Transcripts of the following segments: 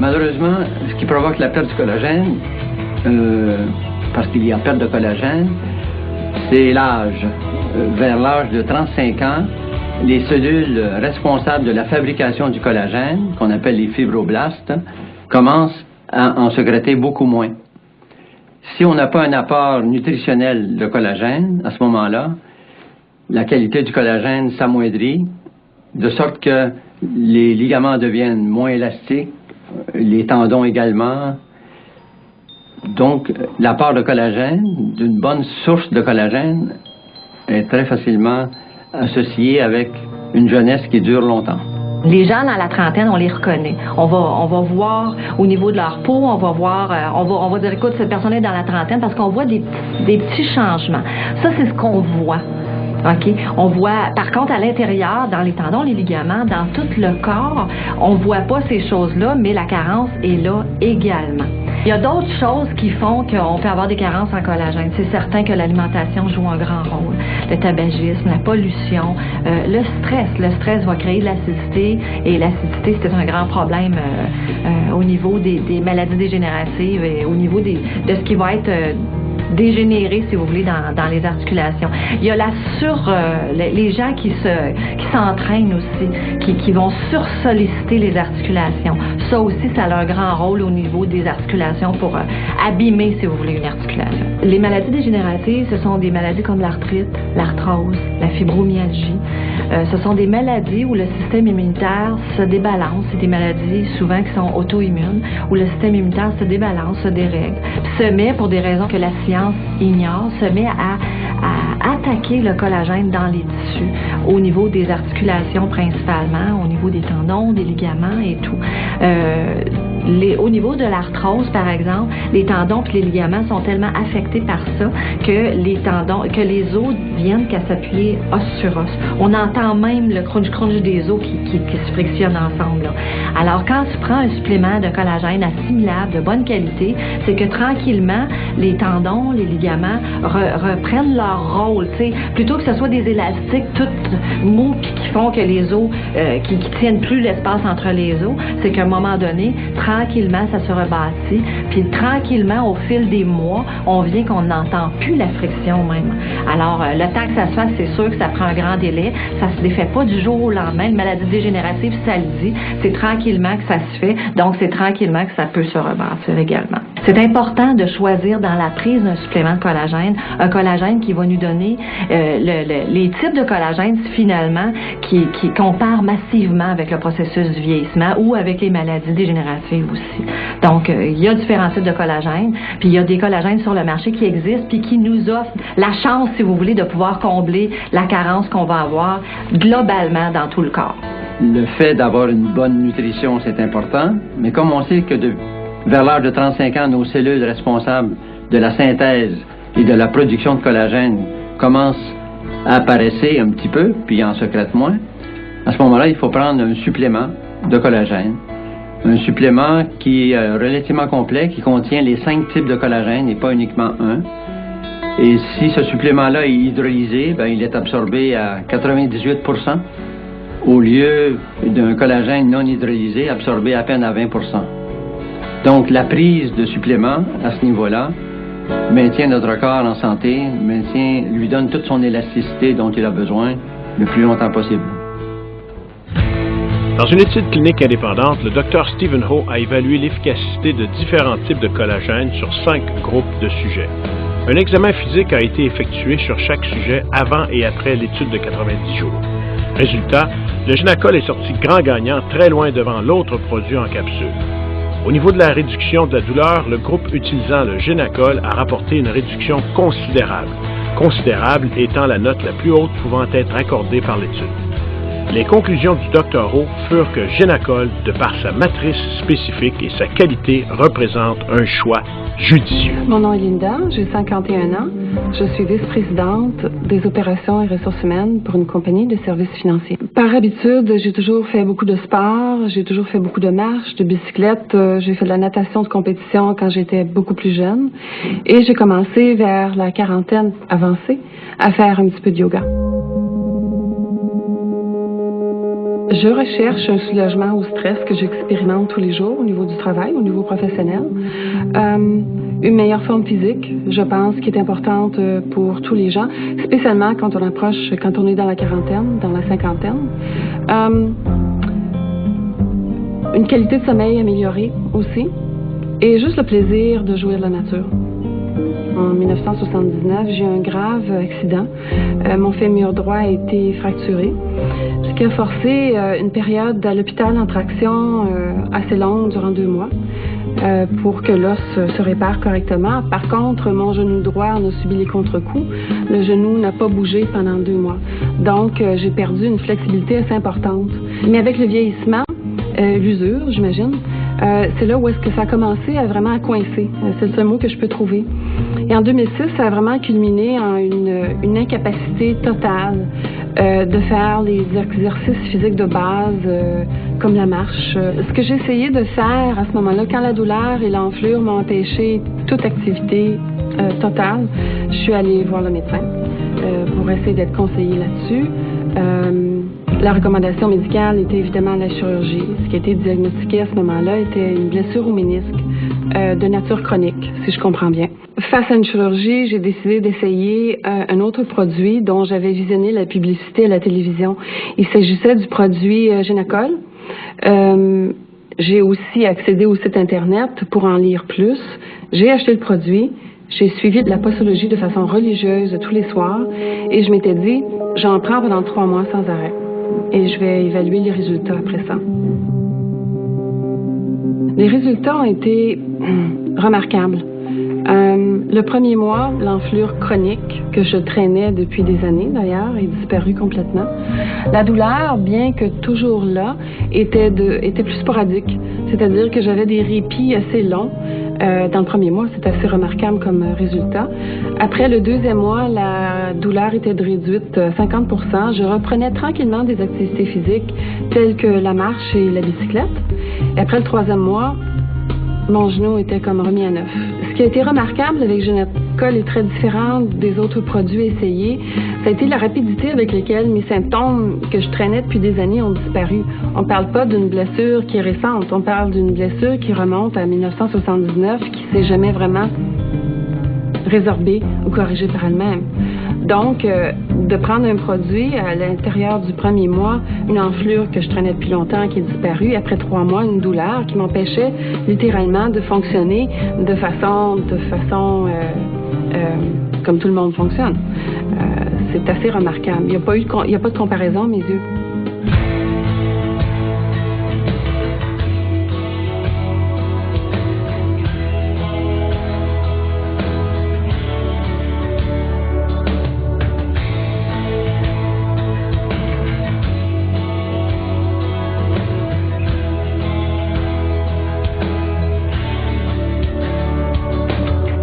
malheureusement, ce qui provoque la perte du collagène, parce qu'il y a perte de collagène, c'est l'âge. Vers l'âge de 35 ans, les cellules responsables de la fabrication du collagène, qu'on appelle les fibroblastes, commencent à en sécréter beaucoup moins. Si on n'a pas un apport nutritionnel de collagène, à ce moment-là, la qualité du collagène s'amoindrit, de sorte que les ligaments deviennent moins élastiques, les tendons également. Donc, l'apport de collagène, d'une bonne source de collagène, est très facilement associé avec une jeunesse qui dure longtemps. Les gens dans la trentaine, on les reconnaît. On va voir au niveau de leur peau, on va voir, on va dire, écoute, cette personne est dans la trentaine parce qu'on voit des petits changements. Ça, c'est ce qu'on voit. OK? On voit, par contre, à l'intérieur, dans les tendons, les ligaments, dans tout le corps, on voit pas ces choses-là, mais la carence est là également. Il y a d'autres choses qui font qu'on peut avoir des carences en collagène. C'est certain que l'alimentation joue un grand rôle. Le tabagisme, la pollution, le stress. Le stress va créer de l'acidité et l'acidité, c'est un grand problème au niveau des maladies dégénératives et au niveau de ce qui va être dégénéré, si vous voulez, dans les articulations. Il y a les gens qui s'entraînent aussi, qui vont sursolliciter les articulations. Ça aussi, ça a un grand rôle au niveau des articulations pour abîmer, si vous voulez, une articulation. Les maladies dégénératives, ce sont des maladies comme l'arthrite, l'arthrose, la fibromyalgie. Ce sont des maladies où le système immunitaire se débalance. C'est des maladies souvent qui sont auto-immunes, où le système immunitaire se débalance, se dérègle, se met, pour des raisons que la science ignore, se met à attaquer le collagène dans les tissus, au niveau des articulations principalement, au niveau des tendons, des ligaments et tout. Au niveau de l'arthrose, par exemple, les tendons et les ligaments sont tellement affectés par ça que les os viennent qu'à s'appuyer os sur os. On entend même le crunch des os qui se frictionnent ensemble, là. Alors, quand tu prends un supplément de collagène assimilable de bonne qualité, c'est que tranquillement, les tendons, les ligaments reprennent leur rôle, tu sais, plutôt que ce soit des élastiques tout mous qui font que les os, qui tiennent plus l'espace entre les os, c'est qu'à un moment donné, tranquillement, ça se rebâtit, puis tranquillement, au fil des mois, on vient qu'on n'entend plus la friction même. Alors, le temps que ça se fasse, c'est sûr que ça prend un grand délai, ça se défait pas du jour au lendemain. Une maladie dégénérative, ça le dit, c'est tranquillement que ça se fait, donc c'est tranquillement que ça peut se rebâtir également. C'est important de choisir dans la prise d'un supplément de collagène, un collagène qui va nous donner les types de collagène finalement qui comparent massivement avec le processus du vieillissement ou avec les maladies dégénératives aussi. Donc, il y a différents types de collagène, puis il y a des collagènes sur le marché qui existent puis qui nous offrent la chance, si vous voulez, de pouvoir combler la carence qu'on va avoir globalement dans tout le corps. Le fait d'avoir une bonne nutrition, c'est important, mais comme on sait que vers l'âge de 35 ans, nos cellules responsables de la synthèse et de la production de collagène commencent à apparaître un petit peu, puis en sécrètent moins, à ce moment-là, il faut prendre un supplément de collagène. Un supplément qui est relativement complet, qui contient les 5 types de collagène et pas uniquement un. Et si ce supplément-là est hydrolysé, il est absorbé à 98%, au lieu d'un collagène non hydrolysé absorbé à peine à 20%. Donc, la prise de suppléments à ce niveau-là maintient notre corps en santé, lui donne toute son élasticité dont il a besoin le plus longtemps possible. Dans une étude clinique indépendante, le Dr Stephen Ho a évalué l'efficacité de différents types de collagène sur 5 groupes de sujets. Un examen physique a été effectué sur chaque sujet avant et après l'étude de 90 jours. Résultat, le Génacol est sorti grand gagnant, très loin devant l'autre produit en capsule. Au niveau de la réduction de la douleur, le groupe utilisant le Génacol a rapporté une réduction considérable. Considérable étant la note la plus haute pouvant être accordée par l'étude. Les conclusions du Dr Ho furent que Génacol, de par sa matrice spécifique et sa qualité, représente un choix judicieux. Mon nom est Linda, j'ai 51 ans. Je suis vice-présidente des opérations et ressources humaines pour une compagnie de services financiers. Par habitude, j'ai toujours fait beaucoup de sport, j'ai toujours fait beaucoup de marche, de bicyclette. J'ai fait de la natation de compétition quand j'étais beaucoup plus jeune. Et j'ai commencé vers la quarantaine avancée à faire un petit peu de yoga. Je recherche un soulagement au stress que j'expérimente tous les jours au niveau du travail, au niveau professionnel. Une meilleure forme physique, je pense, qui est importante pour tous les gens, spécialement quand on est dans la quarantaine, dans la cinquantaine. Une qualité de sommeil améliorée aussi. Et juste le plaisir de jouir de la nature. En 1979, j'ai eu un grave accident. Mon fémur droit a été fracturé, ce qui a forcé une période à l'hôpital en traction assez longue durant 2 mois pour que l'os se répare correctement. Par contre, mon genou droit en a subi les contre-coups. Le genou n'a pas bougé pendant 2 mois. Donc, j'ai perdu une flexibilité assez importante. Mais avec le vieillissement, l'usure, j'imagine, c'est là où est-ce que ça a commencé à vraiment coincer. C'est le seul mot que je peux trouver. Et en 2006, ça a vraiment culminé en une incapacité totale de faire les exercices physiques de base comme la marche. Ce que j'ai essayé de faire à ce moment-là, quand la douleur et l'enflure m'ont empêché toute activité totale, je suis allée voir le médecin pour essayer d'être conseillée là-dessus. La recommandation médicale était évidemment la chirurgie. Ce qui a été diagnostiqué à ce moment-là était une blessure au ménisque de nature chronique, si je comprends bien. Face à une chirurgie, j'ai décidé d'essayer un autre produit dont j'avais visionné la publicité à la télévision. Il s'agissait du produit Génacol. J'ai aussi accédé au site Internet pour en lire plus. J'ai acheté le produit. J'ai suivi de la posologie de façon religieuse tous les soirs et je m'étais dit, j'en prends pendant 3 mois sans arrêt. Et je vais évaluer les résultats après ça. Les résultats ont été remarquables. Le premier mois, l'enflure chronique que je traînais depuis des années d'ailleurs est disparue complètement. La douleur, bien que toujours là, était plus sporadique. C'est-à-dire que j'avais des répits assez longs. Dans le premier mois, c'est assez remarquable comme résultat. Après le 2e mois, la douleur était réduite à 50%. Je reprenais tranquillement des activités physiques telles que la marche et la bicyclette. Et après le 3e mois, mon genou était comme remis à neuf. Ce qui a été remarquable avec Génacol est très différent des autres produits essayés. Ça a été la rapidité avec laquelle mes symptômes que je traînais depuis des années ont disparu. On ne parle pas d'une blessure qui est récente, on parle d'une blessure qui remonte à 1979, qui ne s'est jamais vraiment résorbée ou corrigée par elle-même. Donc, de prendre un produit à l'intérieur du premier mois, une enflure que je traînais depuis longtemps qui est disparue, après 3 mois, une douleur qui m'empêchait littéralement de fonctionner de façon comme tout le monde fonctionne. C'est assez remarquable. Il n'y a pas de comparaison à mes yeux.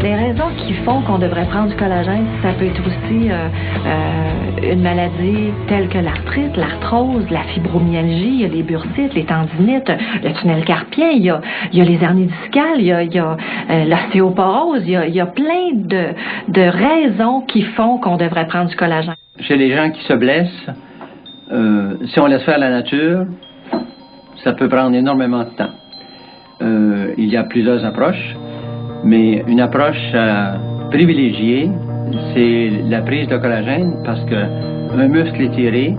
Les raisons qui font qu'on devrait prendre du collagène, ça peut être aussi une maladie telle que l'arthrite, l'arthrose, la fibromyalgie, il y a les bursites, les tendinites, le tunnel carpien, il y a les hernies discales, il y a l'ostéoporose, il y a plein de raisons qui font qu'on devrait prendre du collagène. Chez les gens qui se blessent, si on laisse faire la nature, ça peut prendre énormément de temps. Il y a plusieurs approches. Mais une approche privilégiée, c'est la prise de collagène parce qu'un muscle étiré